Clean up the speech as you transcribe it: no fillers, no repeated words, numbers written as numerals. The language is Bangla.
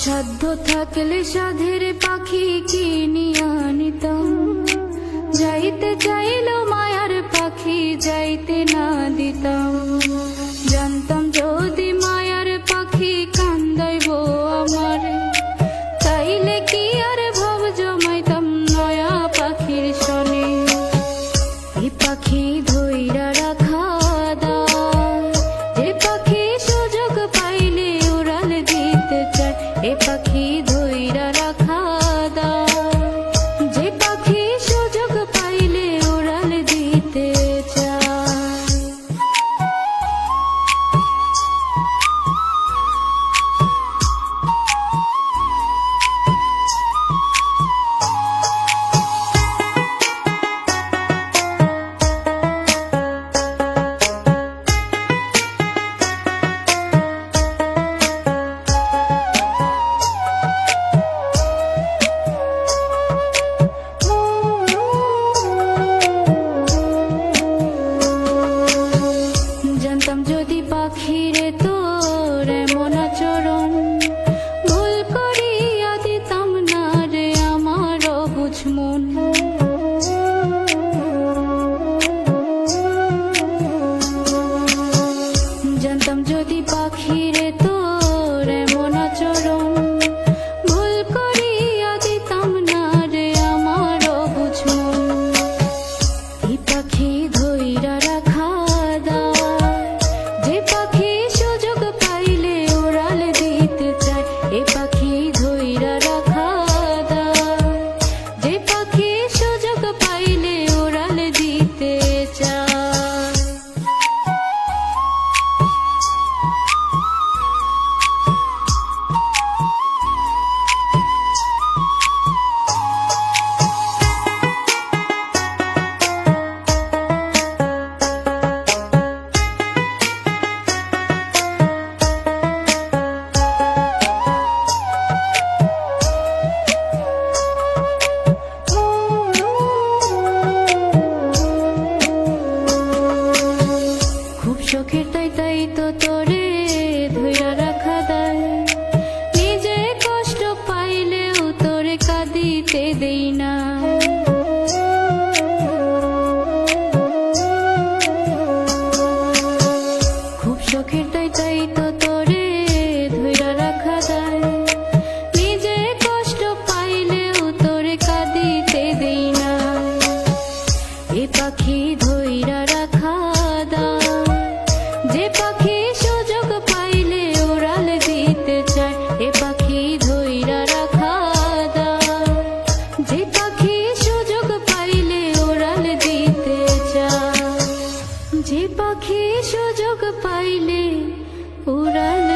সাধ্য থাকলে সাধের পাখি কিনিয়া নিতাম। যাইতে চাইল মায়ার পাখি যাইতে না দিতাম। জানতাম যদি মায়ার পাখি কান্দাইব আমারে, তাইলে কি আর ভাব জমাইতাম নয়া পাখির সনে। এই পাখি ধইরা রাখা দায়, যে পাখি সুযোগ পাইলে উড়াল দিতে চায়। এ পাখি ধইরা রাখা দায়, যে পাখি সুযোগ পাইলে উড়াল দিতে চায়। যদি পাখিরে তোর এমন আচরণ, ভুল করিয়া দিতাম না রে আমার অবুঝ মন। জানতাম যদি পাখিরে তোর এমন আচরণ, ভুল করিয়া দিতাম না রে আমার অবুঝ মন। এই পাখি ধইরা রাখা দায়, যে পাখি সুযোগ পাইলে উড়াল দিতে চায়। এ পাখি ধইরা রাখা দায়, যে পাখি সুযোগ পাইলে উড়াল দিতে চায়। চোখের তাই তো তোরে ধইরা রাখা দায়, নিজে কষ্ট পাইলেও তোরে কাঁদিতে দেই না। খুব চোখের তাই তো তোরে ধইরা রাখা দায়, নিজে কষ্ট পাইলেও তোরে কাঁদিতে দেই না। এ পাখি ধইরা রাখা দায়, যে পাখি সুযোগ পাইলে উড়াল দিতে চায়। এ পাখি ধইরা রাখা দায়, যে পাখি সুযোগ পাইলে উড়াল দিতে চায়। যে পাখি সুযোগ পাইলে উড়াল